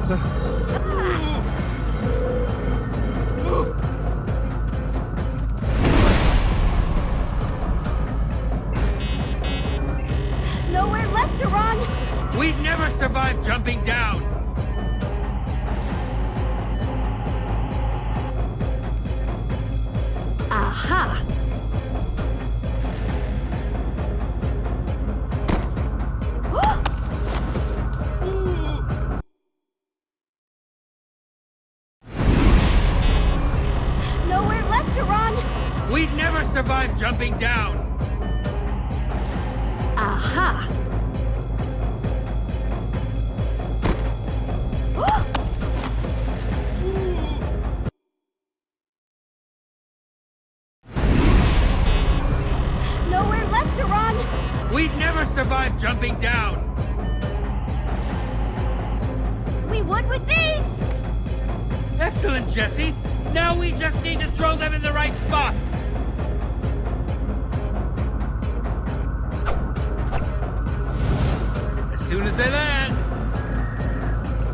Nowhere left to run! We'd never survive jumping down! Aha! Nowhere left to run! We'd never survive jumping down! Aha! Nowhere left to run! We'd never survive jumping down! We would with these! Excellent, Jesse! Now we just need to throw them in the right spot! As soon as they land!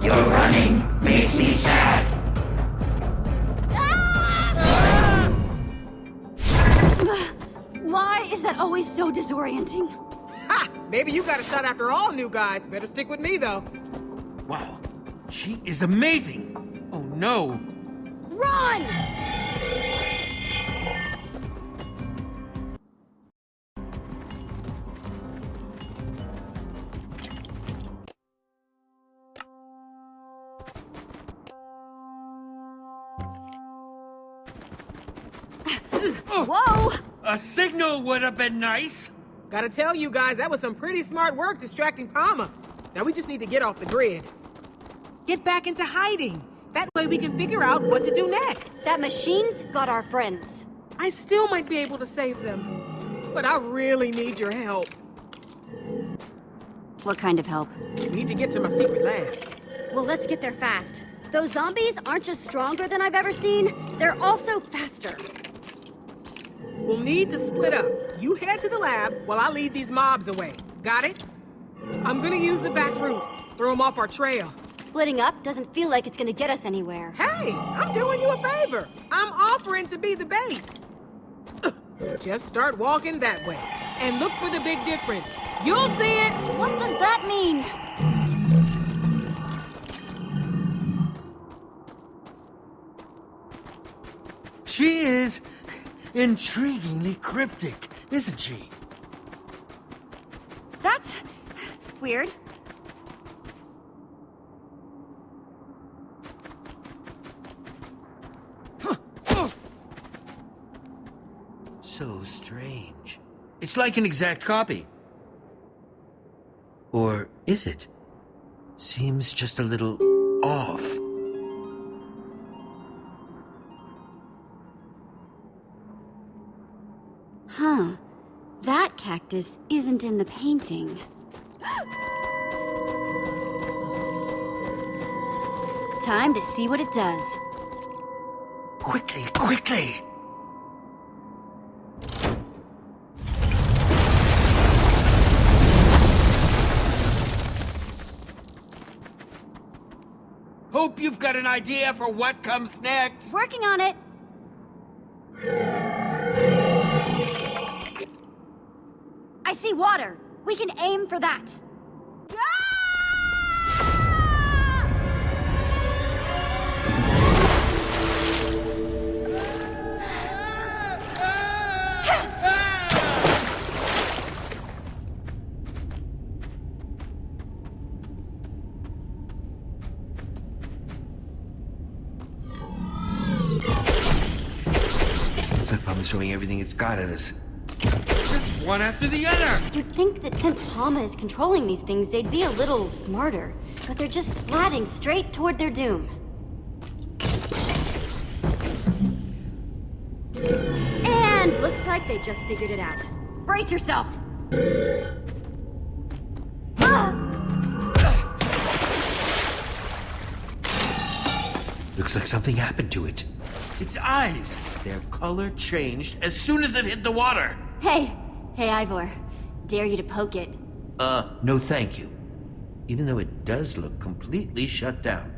Your running makes me sad. Why is that always so disorienting? Ha! Maybe you got a shot after all, new guys. Better stick with me, though. Wow, she is amazing! Oh no! Run! Whoa! A signal would have been nice! Gotta tell you guys, that was some pretty smart work distracting Palma. Now we just need to get off the grid. Get back into hiding. That way we can figure out what to do next. That machine's got our friends. I still might be able to save them. But I really need your help. What kind of help? We need to get to my secret lab. Well, let's get there fast. Those zombies aren't just stronger than I've ever seen, they're also faster. We'll need to split up. You head to the lab while I lead these mobs away. Got it? I'm gonna use the back route. Throw them off our trail. Splitting up doesn't feel like it's gonna get us anywhere. Hey, I'm doing you a favor. I'm offering to be the bait. Just start walking that way. And look for the big difference. You'll see it! What does that mean? She is intriguingly cryptic, isn't she? That's weird. So strange. It's like an exact copy. Or is it? Seems just a little off. Huh. That cactus isn't in the painting. Time to see what it does. Quickly, quickly! Hope you've got an idea for what comes next. Working on it. I see water. We can aim for that. Looks like Palma's throwing everything it's got at us. Just one after the other! You'd think that since Palma is controlling these things, they'd be a little smarter. But they're just splatting straight toward their doom. And looks like they just figured it out. Brace yourself! Looks like something happened to it. Its eyes, their color changed as soon as it hit the water. Hey, Ivor. Dare you to poke it. No thank you. Even though it does look completely shut down.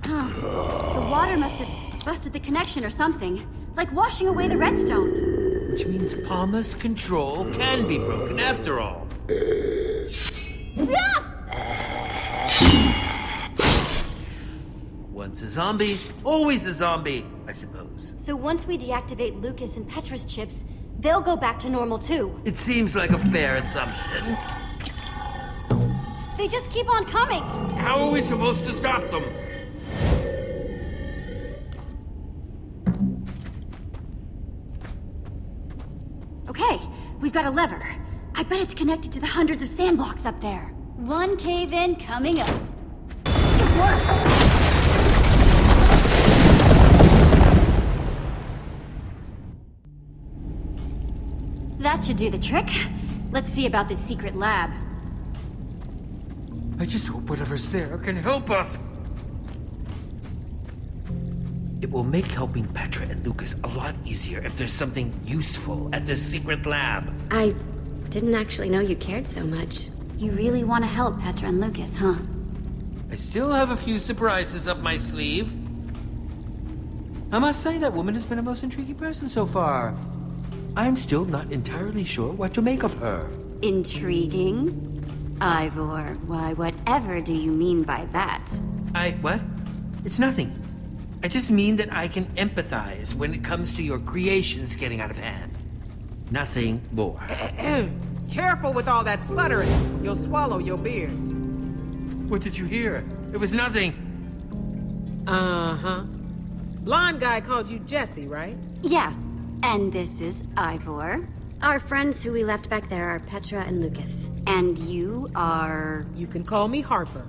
The water must have busted the connection or something. Like washing away the redstone. Which means Palma's control can be broken after all. Once a zombie, always a zombie, I suppose. So once we deactivate Lucas and Petra's chips, they'll go back to normal too. It seems like a fair assumption. They just keep on coming. How are we supposed to stop them? Okay, we've got a lever. I bet it's connected to the hundreds of sand blocks up there. One cave-in coming up. It worked! That should do the trick. Let's see about this secret lab. I just hope whatever's there can help us. It will make helping Petra and Lucas a lot easier if there's something useful at this secret lab. I didn't actually know you cared so much. You really want to help Petra and Lucas, huh? I still have a few surprises up my sleeve. I must say that woman has been a most intriguing person so far. I'm still not entirely sure what to make of her. Intriguing? Ivor, why, whatever do you mean by that? What? It's nothing. I just mean that I can empathize when it comes to your creations getting out of hand. Nothing more. Careful with all that sputtering. You'll swallow your beard. What did you hear? It was nothing. Uh-huh. Blonde guy called you Jesse, right? Yeah, and this is Ivor. Our friends who we left back there are Petra and Lucas. And you are... You can call me Harper.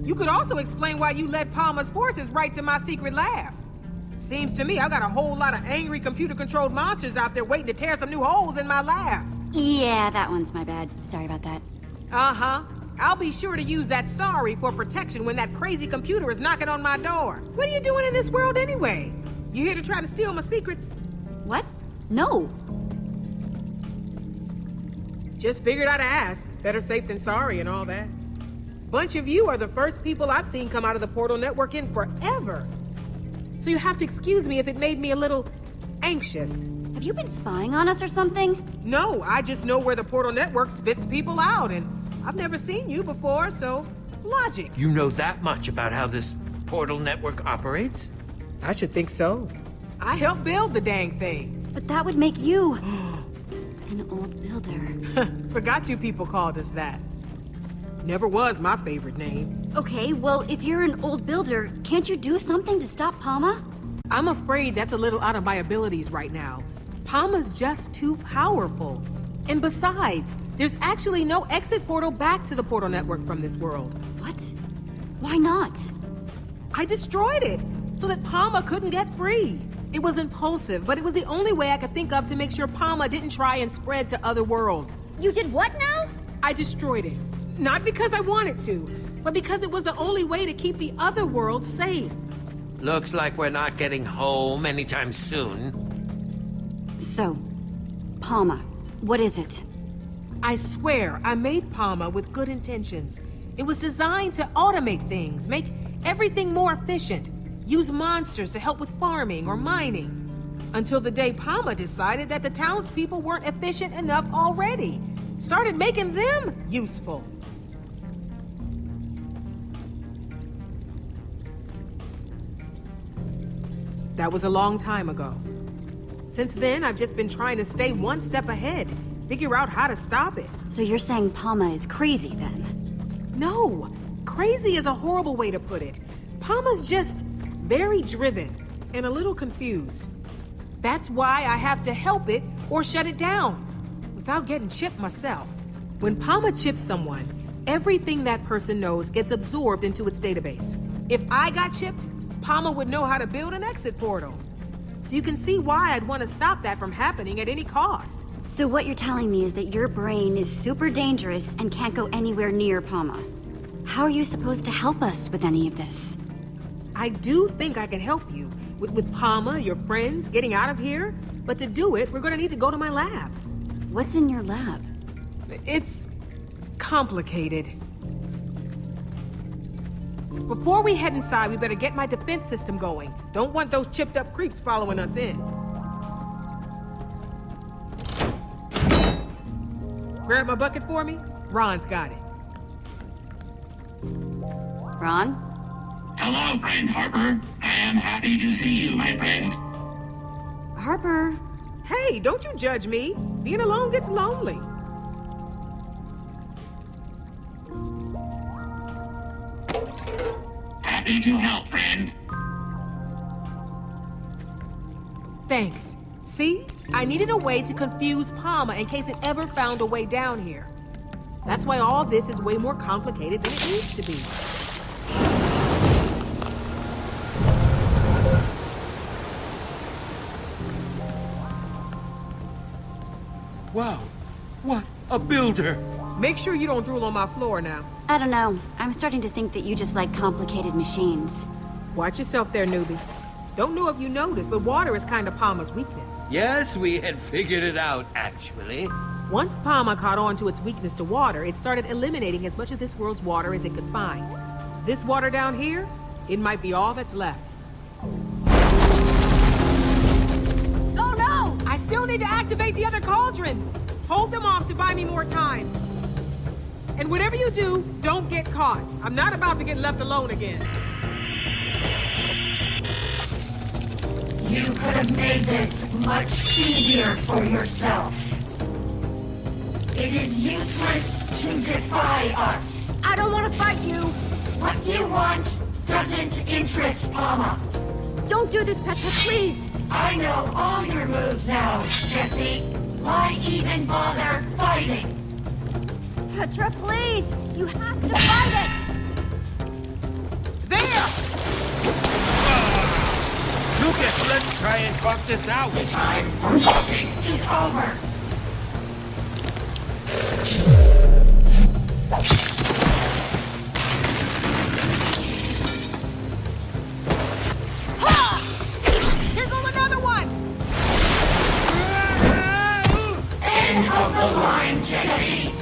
You could also explain why you led Palmer's forces right to my secret lab. Seems to me I got a whole lot of angry computer-controlled monsters out there waiting to tear some new holes in my lab. Yeah, that one's my bad. Sorry about that. Uh-huh. I'll be sure to use that sorry for protection when that crazy computer is knocking on my door. What are you doing in this world anyway? You here to try to steal my secrets? What? No. Just figured I'd ask. Better safe than sorry and all that. Bunch of you are the first people I've seen come out of the Portal Network in forever. So you have to excuse me if it made me a little anxious. Have you been spying on us or something? No, I just know where the Portal Network spits people out, and I've never seen you before, so logic. You know that much about how this Portal Network operates? I should think so. I helped build the dang thing. But that would make you... an old builder. Forgot you people called us that. Never was my favorite name. Okay, well, if you're an old builder, can't you do something to stop Palma? I'm afraid that's a little out of my abilities right now. Palma's just too powerful. And besides, there's actually no exit portal back to the Portal Network from this world. What? Why not? I destroyed it so that Palma couldn't get free. It was impulsive, but it was the only way I could think of to make sure Palma didn't try and spread to other worlds. You did what now? I destroyed it. Not because I wanted to, but because it was the only way to keep the other worlds safe. Looks like we're not getting home anytime soon. So, Palma, what is it? I swear I made Palma with good intentions. It was designed to automate things, make everything more efficient, use monsters to help with farming or mining. Until the day Palma decided that the townspeople weren't efficient enough already. Started making them useful. That was a long time ago. Since then, I've just been trying to stay one step ahead, figure out how to stop it. So you're saying Palma is crazy, then? No, crazy is a horrible way to put it. Palma's just very driven and a little confused. That's why I have to help it or shut it down, without getting chipped myself. When Palma chips someone, everything that person knows gets absorbed into its database. If I got chipped, Palma would know how to build an exit portal. So you can see why I'd want to stop that from happening at any cost. So what you're telling me is that your brain is super dangerous and can't go anywhere near Palma. How are you supposed to help us with any of this? I do think I can help you with Palma, your friends, getting out of here. But to do it, we're going to need to go to my lab. What's in your lab? It's complicated. Before we head inside, we better get my defense system going. Don't want those chipped up creeps following us in. Grab my bucket for me? Ron's got it. Ron? Hello, friend Harper. I am happy to see you, my friend. Harper? Hey, don't you judge me. Being alone gets lonely. Happy to help, friend. Thanks. See? I needed a way to confuse Palma in case it ever found a way down here. That's why all this is way more complicated than it needs to be. Wow, what a builder! Make sure you don't drool on my floor now. I don't know. I'm starting to think that you just like complicated machines. Watch yourself there, newbie. Don't know if you noticed, but water is kind of Palma's weakness. Yes, we had figured it out, actually. Once Palma caught on to its weakness to water, it started eliminating as much of this world's water as it could find. This water down here, it might be all that's left. Oh no! I still need to activate the other cauldrons. Hold them off to buy me more time. And whatever you do, don't get caught. I'm not about to get left alone again. You could have made this much easier for yourself. It is useless to defy us. I don't want to fight you! What you want doesn't interest Palma. Don't do this, Petra, please! I know all your moves now, Jesse. Why even bother fighting? Petra, please! You have to fight it! There! Lucas, let's try and talk this out. The time for talking is over. Here goes another one! End of the line, Jesse.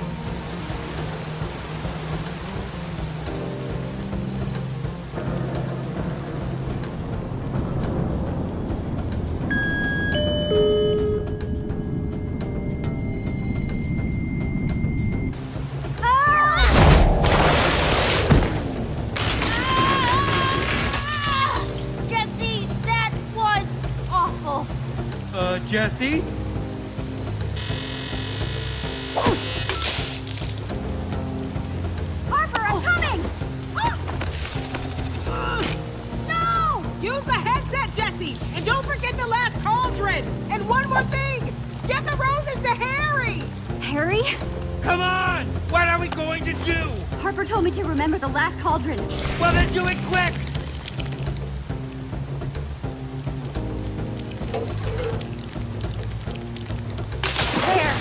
Jesse, that was awful. Jesse? Harper, I'm coming! No! Use the headset, Jesse! And don't forget the last cauldron! And one more thing! Get the roses to Harry! Harry? Come on! What are we going to do? Harper told me to remember the last cauldron. Well, then do it quick! There.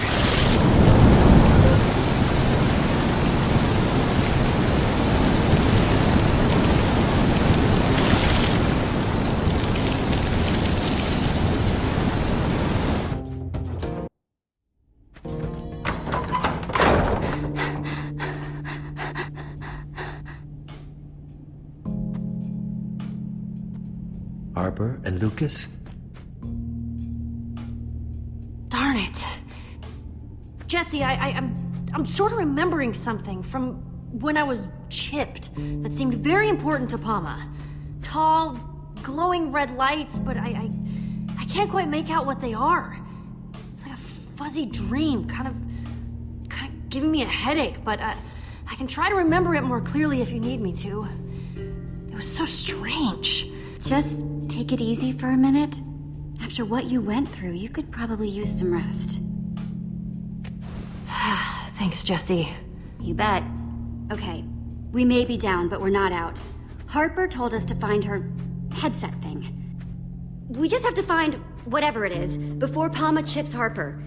Harper and Lucas? Darn it. Jesse, I'm sort of remembering something from when I was chipped that seemed very important to Palma. Tall, glowing red lights, but I can't quite make out what they are. It's like a fuzzy dream, kind of giving me a headache, but I can try to remember it more clearly if you need me to. It was so strange. Just take it easy for a minute. After what you went through, you could probably use some rest. Thanks, Jesse. You bet. Okay, we may be down, but we're not out. Harper told us to find her headset thing. We just have to find whatever it is before Palma chips Harper.